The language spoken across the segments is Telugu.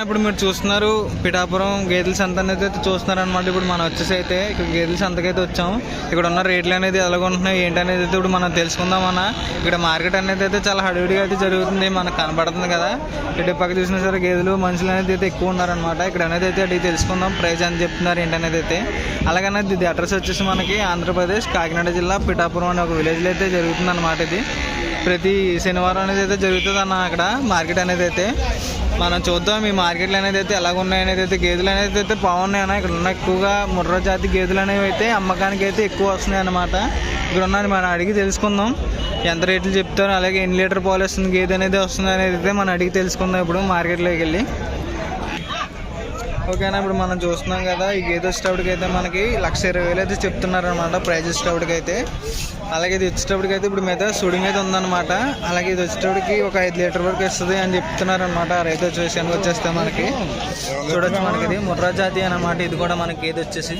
ఇప్పుడు మీరు చూస్తున్నారు పిఠాపురం గేదెల సంత అనేది అయితే చూస్తున్నారు అనమాట. ఇప్పుడు మనం వచ్చేసి అయితే ఇక్కడ గేదెల సంతకైతే వచ్చాము. ఇక్కడ ఉన్న రేట్లు అనేది ఎలాగ ఉంటున్నాయి ఏంటి అనేది అయితే ఇప్పుడు మనం తెలుసుకుందాం. ఇక్కడ మార్కెట్ అనేది అయితే చాలా హడావిడిగా అయితే జరుగుతుంది, మనకు కనబడుతుంది కదా. ఇటు పక్క చూసినా సరే గేదెలు మనుషులు అనేది అయితే ఎక్కువ ఉన్నారనమాట. ఇక్కడ అనేది అయితే అడిగి తెలుసుకుందాం ప్రైస్ అని చెప్తున్నారు ఏంటి అనేది అయితే. అలాగనే ఇది అడ్రస్ వచ్చేసి మనకి ఆంధ్రప్రదేశ్ కాకినాడ జిల్లా పిఠాపురం అనే ఒక విలేజ్లో అయితే జరుగుతుంది అనమాట. ఇది ప్రతి శనివారం అనేది అయితే జరుగుతుంది అక్కడ మార్కెట్ అనేది అయితే. మనం చూద్దాం ఈ మార్కెట్లు అనేది అయితే ఎలాగ ఉన్నాయి అనేది అయితే. గేదెలు అనేది అయితే బాగున్నాయి ఇక్కడ ఉన్న ఎక్కువగా ముర్రా జాతి గేదెలు అనేవి అయితే అమ్మకానికి అయితే ఎక్కువ వస్తున్నాయి అన్నమాట. ఇక్కడ ఉన్నది మనం అడిగి తెలుసుకుందాం ఎంత రేట్లు చెప్తారు, అలాగే ఎన్ని లీటర్ పాలు వస్తుంది గేదె అనేది వస్తుంది అనేది అయితే మనం అడిగి తెలుసుకుందాం ఇప్పుడు మార్కెట్లోకి వెళ్ళి. ఓకేనా, ఇప్పుడు మనం చూస్తున్నాం కదా ఈ గేదె వచ్చేటప్పటికి అయితే మనకి 1,20,000 అయితే చెప్తున్నారు అనమాట ప్రైజ్ వచ్చేటప్పటికి అయితే. అలాగే ఇది వచ్చేటప్పటికి అయితే ఇప్పుడు మీద సుడి మీద ఉందన్నమాట. అలాగే ఇది వచ్చేటప్పటికి ఒక 5 లీటర్ వరకు ఇస్తుంది అని చెప్తున్నారు అనమాట. రైతు వచ్చేసి వచ్చేస్తే మనకి చూడొచ్చు మనకి ఇది ముర్రా జాతి అన్నమాట. ఇది కూడా మనకి గేదె వచ్చేసి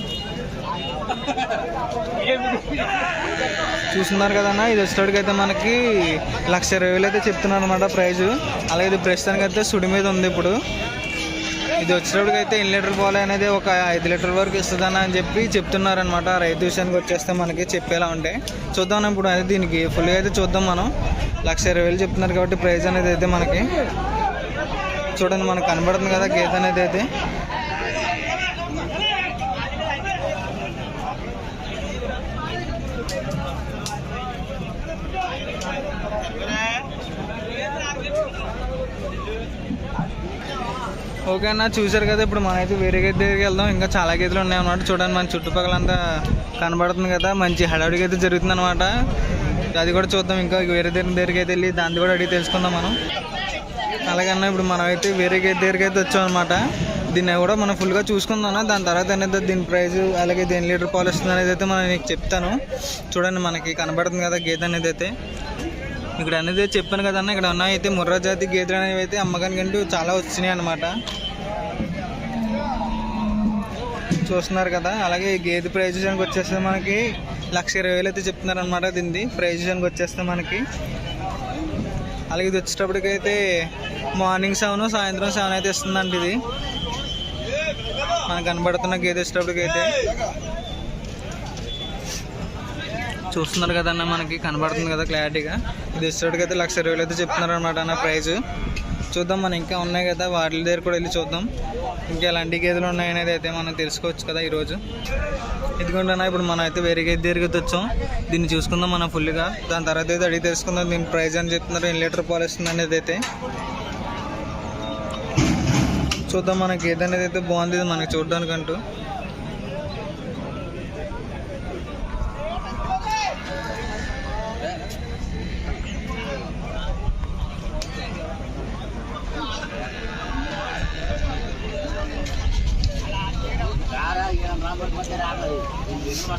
చూస్తున్నారు కదన్నా. ఇది వచ్చేటప్పటికి అయితే మనకి 1,20,000 అయితే చెప్తున్నారు అనమాట ప్రైజు. అలాగే ఇది ప్రస్తుతానికి అయితే సుడి మీద ఉంది. ఇప్పుడు ఇది వచ్చేటప్పటికి అయితే 8 లీటర్ పాలు అనేది ఒక 5 లీటర్ వరకు ఇస్తుందని అని చెప్పి చెప్తున్నారనమాట. రైతు విషయానికి వచ్చేస్తే మనకి చెప్పేలా ఉంటే చూద్దాం. ఇప్పుడు అయితే దీనికి ఫుల్గా అయితే చూద్దాం. మనం 1,20,000 చెప్తున్నారు కాబట్టి ప్రైస్ అనేది అయితే మనకి చూడండి మనకు కనబడుతుంది కదా గేదె అనేది అయితే. ఓకే అన్న, చూసారు కదా. ఇప్పుడు మనమైతే వేరే గేదె దగ్గరికి వెళ్దాం. ఇంకా చాలా గేదెలు ఉన్నాయన్నమాట. చూడండి మన చుట్టుపక్కలంతా కనబడుతుంది కదా, మంచి హడావిడిగా అయితే జరుగుతుంది అనమాట. అది కూడా చూద్దాం. ఇంకా వేరే దగ్గరికి అయితే వెళ్ళి దాన్ని కూడా అడిగి తెలుసుకుందాం మనం. అలాగన్నా ఇప్పుడు మనం అయితే వేరే గేదె దగ్గరికి అయితే వచ్చాం అనమాట. దీన్ని కూడా మనం ఫుల్గా చూసుకుందాం. దాని తర్వాత అనేది దీని ప్రైస్ అలాగే దీని లీటర్ పాలు వస్తుంది అనేది అయితే మనం నీకు చెప్తాను. చూడండి మనకి కనబడుతుంది కదా గేదె అనేది అయితే. ఇక్కడ అనేది చెప్పాను కదన్న, ఇక్కడ ఉన్న అయితే ముర్రా జాతి గేదెలు అనేవి అయితే అమ్మకానికంటూ చాలా వచ్చినాయి అన్నమాట. చూస్తున్నారు కదా. అలాగే ఈ గేదె ప్రైజ్ విషయానికి వచ్చేస్తే మనకి 1,20,000 అయితే చెప్తున్నారు అనమాట. దీనిది ప్రైజ్ విషయానికి వచ్చేస్తే మనకి. అలాగే ఇది వచ్చేటప్పటికైతే మార్నింగ్ 7 సాయంత్రం 7 అయితే ఇస్తుందండి. ఇది మనకు కనబడుతున్న గేదె వచ్చేటప్పటికైతే చూస్తున్నారు కదన్న, మనకి కనబడుతుంది కదా క్లారిటీగా. ఇది వచ్చేటప్పటికైతే 1,20,000 అయితే చెప్తున్నారు అనమాట నా ప్రైజ్. చూద్దాం మనం ఇంకా ఉన్నాయి కదా వాటి దగ్గర కూడా వెళ్ళి చూద్దాం ఇంకా ఎలాంటి గేదెలు ఉన్నాయనేది అయితే మనం తెలుసుకోవచ్చు కదా ఈరోజు. ఇదిగోండి ఇప్పుడు మనం అయితే వేరే గేదె దగ్గరికి వచ్చాం. దీన్ని చూసుకుందాం మనం ఫుల్గా. దాని తర్వాత అయితే అడిగి తెలుసుకుందాం దీని ప్రైజ్ అని చెప్తున్నారు, 8 లీటర్ పాలు వస్తుంది అనేది అయితే చూద్దాం. మన గేదె అనేది అయితే బాగుంది మనకి చూడడానికంటూ.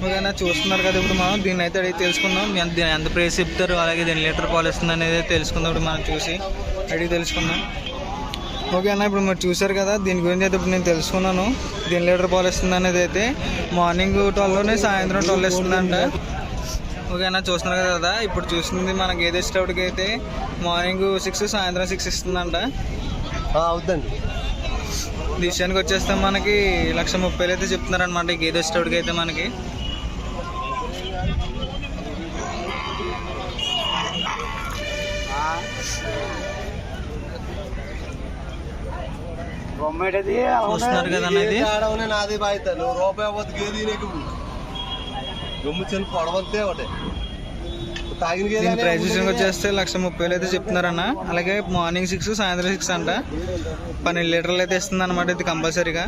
ఓకేనా, చూస్తున్నారు కదా. ఇప్పుడు మనం దీన్ని అయితే అడిగి తెలుసుకుందాం ఎంత ప్రైస్ చెప్తారు, అలాగే దీని లీటర్ పాలు వస్తుంది అనేది తెలుసుకుందాం. ఇప్పుడు మనం చూసి అడిగి తెలుసుకుందాం. ఓకే అన్న, ఇప్పుడు మీరు చూసారు కదా దీని గురించి అయితే ఇప్పుడు నేను తెలుసుకున్నాను. దీని లీటర్ పాలు వస్తుంది అనేది అయితే మార్నింగ్ 12 సాయంత్రం 12 ఇస్తుందంట. ఓకే అన్న, చూస్తున్నారు కదా. ఇప్పుడు చూస్తుంది మన గేదె వచ్చేటప్పటికి అయితే మార్నింగ్ 6 సాయంత్రం 6 ఇస్తుందంట. అవుతుందండి. విషయానికి వచ్చేస్తే మనకి 1,30,000 అయితే చెప్తున్నారు అనమాట ఈ గేదె వచ్చేటప్పటికి అయితే మనకి. చూస్తున్నారు కదా ఇది. నాది బాధ్యత, నువ్వు రూపాయి అవ్వద్దు గేది నీకు గమ్ముచని పొడవద్దే ఒకటి. దీని ప్రైస్ విషయంకి వచ్చేస్తే 1,30,000 అయితే చెప్తున్నారన్న. అలాగే మార్నింగ్ 6 సాయంత్రం 6 అంట. 12 లీటర్లు అయితే ఇస్తుంది అనమాట ఇది కంపల్సరీగా.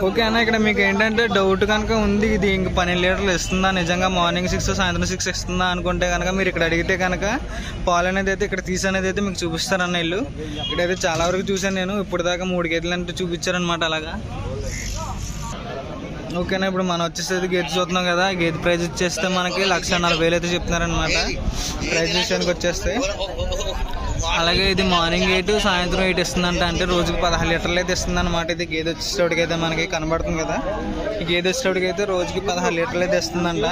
ఓకే అన్న, ఇక్కడ మీకు ఏంటంటే డౌట్ కనుక ఉంది ఇది ఇంక 12 లీటర్లు ఇస్తుందా నిజంగా మార్నింగ్ 6 సాయంత్రం 6 ఇస్తుందా అనుకుంటే కనుక మీరు ఇక్కడ అడిగితే కనుక పాలు అనేది అయితే ఇక్కడ తీసనేది అయితే మీకు చూపిస్తారన్న ఇల్లు. ఇక్కడైతే చాలా వరకు చూసాను నేను. ఇప్పుడు దాకా 3 గేదెలు అంటే చూపించారనమాట అలాగా. ఓకేనా, ఇప్పుడు మనం వచ్చేసేది గేదె చూస్తున్నాం కదా. గేదె ప్రైస్ వచ్చేస్తే మనకి 1,40,000 అయితే చెప్తున్నారనమాట ప్రైస్ విషయానికి వచ్చేస్తే. అలాగే ఇది మార్నింగ్ 8 సాయంత్రం 8 ఇస్తుందంట. అంటే రోజుకి 16 లీటర్లు అయితే ఇస్తుంది అనమాట. ఇది గేదె వచ్చేటోడికి అయితే మనకి కనబడుతుంది కదా. ఈ గేదె వచ్చేటోడికి అయితే రోజుకి 16 లీటర్లు అయితే ఇస్తుందంట.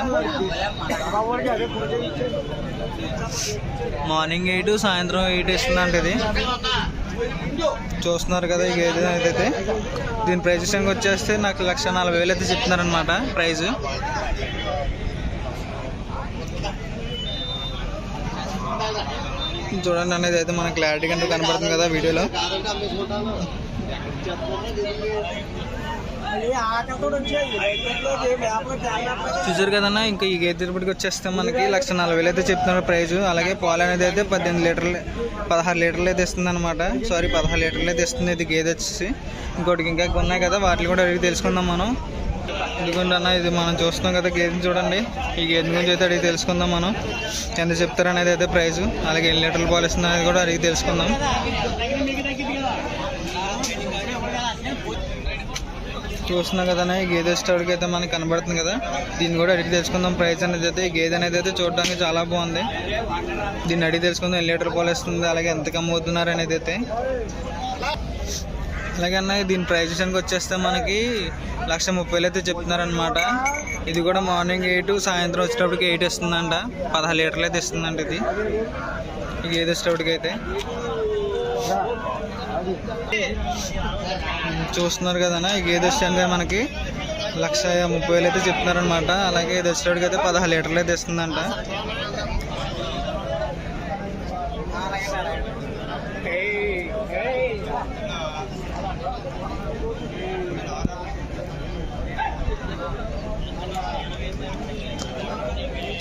మార్నింగ్ 8 సాయంత్రం 8 ఇస్తుందంట. ఇది చూస్తున్నారు కదా ఈ గేదె అయితే. దీని ప్రైస్ విషయానికి వచ్చేస్తే నాకు 1,40,000 అయితే చెప్తున్నారనమాట ప్రైజ్. చూడండి అనేది అయితే మనకు క్లారిటీ కంటూ కనబడుతుంది కదా వీడియోలో. చూసారు కదన్నా. ఇంకా ఈ గేదె తిరుపతికి వచ్చేస్తే మనకి 1,40,000 అయితే చెప్తున్నారు ప్రైజ్. అలాగే పాలు అనేది అయితే 16 లీటర్లు అయితే ఇస్తుంది అనమాట. సారీ 16 లీటర్లు అయితే ఇస్తుంది ఇది గేదె వచ్చేసి. ఇంకోటికి ఇంకా ఉన్నాయి కదా, వాటిని కూడా అడిగి తెలుసుకుందాం మనం. ఇదిగోండి అన్న, ఇది మనం చూస్తున్నాం కదా గేదెని చూడండి. ఈ గేదె గురించి అయితే అడిగి తెలుసుకుందాం మనం. ఎంత చెప్తారు అనేది అయితే ప్రైజ్. అలాగే ఎన్ని లీటర్లు పాలు ఇస్తుంది అనేది కూడా అడిగి తెలుసుకుందాం. చూస్తున్నాం కదా ఈ గేదె స్టోర్కి అయితే మనకి కనబడుతుంది కదా. దీన్ని కూడా అడిగి తెలుసుకుందాం ప్రైస్ అనేది అయితే. ఈ గేదె అనేది అయితే చూడడానికి చాలా బాగుంది. దీన్ని అడిగి తెలుసుకుందాం ఎన్ని లీటర్ పాలు ఇస్తుంది, అలాగే ఎంత అమ్ముతున్నారు అనేది అయితే. అలాగే అన్న దీని ప్రైస్ విషయానికి వచ్చేస్తే మనకి 1,30,000 అయితే చెప్తున్నారనమాట. ఇది కూడా మార్నింగ్ 8 సాయంత్రం వచ్చేటప్పటికి 8 ఇస్తుందంట. 16 లీటర్లు అయితే ఇస్తుందంట ఇది ఈ గేదె వచ్చేటప్పటికి అయితే. చూస్తున్నారు కదన్నా ఈ గేదె వచ్చేసరికి మనకి 1,30,000 అయితే చెప్తున్నారనమాట. అలాగే ఇది వచ్చేటప్పటికి అయితే 16 లీటర్లు అయితే ఇస్తుందంట.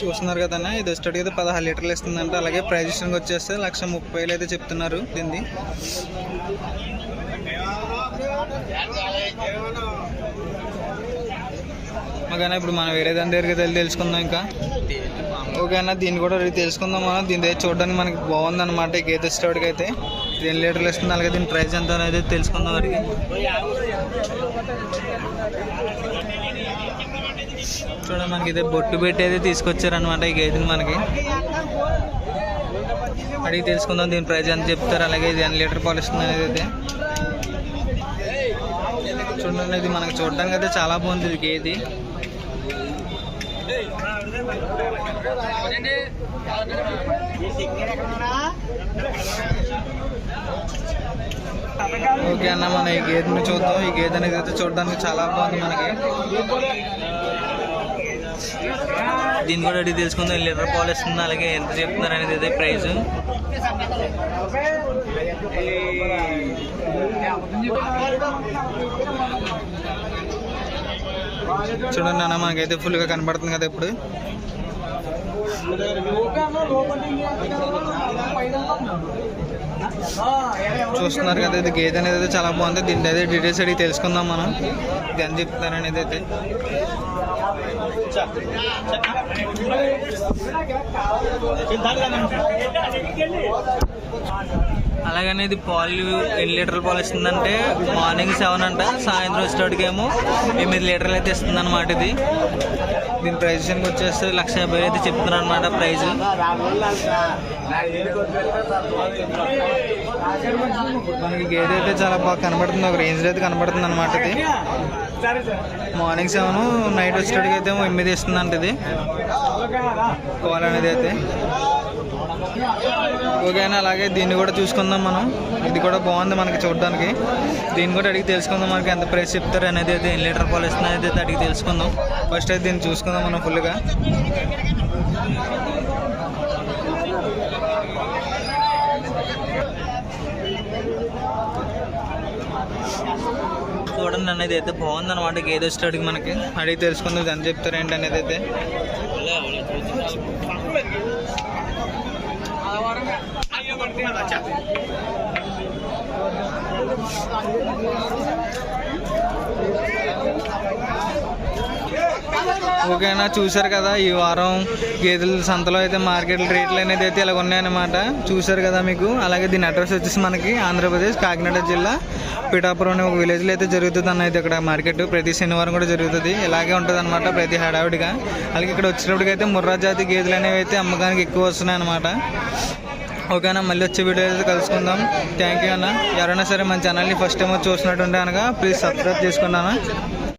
చూస్తున్నారు కదన్నా ఇది వచ్చేటప్పటికి అయితే 16 లీటర్లు ఇస్తుందంట. అలాగే ప్రైస్ విషయానికి వచ్చేస్తే 1,30,000 అయితే చెప్తున్నారు దీన్ని. ఓకేనా, ఇప్పుడు మనం వేరే దాని దగ్గరికి వెళ్ళి తెలుసుకుందాం ఇంకా. ఓకేనా, దీన్ని కూడా తెలుసుకుందాం మనం. దీని దగ్గర చూడడానికి మనకి బాగుంది అనమాట ఈ గేదె వచ్చేటప్పటికి అయితే. ఇది ఎన్ని లీటర్లు ఇస్తుంది, అలాగే దీని ప్రైస్ ఎంత అనేది తెలుసుకుందాం అడిగి. చూడండి మనకి ఇదే బొట్టు పెట్టి అయితే తీసుకొచ్చారనమాట ఈ గేదెని మనకి. అడిగి తెలుసుకుందాం దీని ప్రైస్ ఎంత చెప్తారు, అలాగే ఇది ఎన్ని లీటర్ పాలు ఇస్తుంది అనేది అయితే. చూడండి ఇది మనకి చూడడానికి అయితే చాలా బాగుంది ఇది గేది. ఓకే అన్న, మనం ఈ గేదెని చూద్దాం. ఈ గేదె అనేది అయితే చూడడానికి చాలా బాగుంది మనకి. దీన్ని కూడా అడిగి తెలుసుకుందాం ఎన్ని లీటర్ పాలు ఇస్తుంది, అలాగే ఎంత చెప్తున్నారు అనేది అయితే ప్రైస్. చూడండి అన్న మనకైతే ఫుల్గా కనబడుతుంది కదా ఇప్పుడు. చూస్తున్నారు కదా ఇది గేదె అనేది అయితే చాలా బాగుంది. దీని అయితే డీటెయిల్స్ అడిగి తెలుసుకుందాం మనం ఇది అని చెప్తున్నారు అనేది అయితే. అలాగనే ఇది పాలు ఎన్ని లీటర్ల పాలు ఇస్తుందంటే మార్నింగ్ 7 అంట, సాయంత్రం వచ్చేటోడికేమో 8 లీటర్లు అయితే ఇస్తుంది అనమాట ఇది. దీని ప్రైస్ విషయానికి వచ్చేస్తే 1,50,000 అయితే చెప్తున్నారు అనమాట ప్రైజ్. మనకి గేదె అయితే చాలా బాగా కనబడుతుంది, ఒక రేంజ్లో అయితే కనబడుతుంది అనమాట ఇది. మార్నింగ్ 7, నైట్ వచ్చేటోడికి అయితే 8 ఇస్తుంది అంటే ఇది పాలు అనేది అయితే. ఓకేనా, అలాగే దీన్ని కూడా చూసుకుందాం మనం. ఇది కూడా బాగుంది మనకి చూడడానికి. దీన్ని కూడా అడిగి తెలుసుకుందాం మనకి ఎంత ప్రైస్ చెప్తారు అనేది అయితే, ఎన్ని లీటర్ పాలు ఇస్తుంది అనేది అయితే అడిగి తెలుసుకుందాం. ఫస్ట్ అయితే దీన్ని చూసుకుందాం మనం ఫుల్గా. చూడండి అనేది అయితే బాగుంది అనమాట గేదె వచ్చేటడికి మనకి. అడిగి తెలుసుకుందాం ఎంత చెప్తారు ఏంటి అనేది అయితే. ఓకేనా, చూసారు కదా ఈ వారం గేదెల సంతలో అయితే మార్కెట్ రేట్లు అనేది అయితే ఇలా ఉన్నాయన్నమాట. చూసారు కదా మీకు. అలాగే దీని అడ్రస్ వచ్చేసి మనకి ఆంధ్రప్రదేశ్ కాకినాడ జిల్లా పిఠాపురం అనే ఒక విలేజ్లో అయితే జరుగుతుంది అన్న. అయితే ఇక్కడ మార్కెట్ ప్రతి శనివారం కూడా జరుగుతుంది. ఇలాగే ఉంటుంది అనమాట ప్రతి హడావిడిగా. అలాగే ఇక్కడ వచ్చినప్పటికైతే ముర్రా జాతి గేదెలు అనేవి అయితే అమ్మకానికి ఎక్కువ వస్తున్నాయి అనమాట. ఓకేనా, మళ్ళీ వచ్చే వీడియో అయితే కలుసుకుందాం. థ్యాంక్ యూ అన్న. ఎవరైనా సరే మన ఛానల్ని ఫస్ట్ టైం చూసినట్టుంటే అనగా ప్లీజ్ సబ్స్క్రైబ్ చేసుకున్నాను.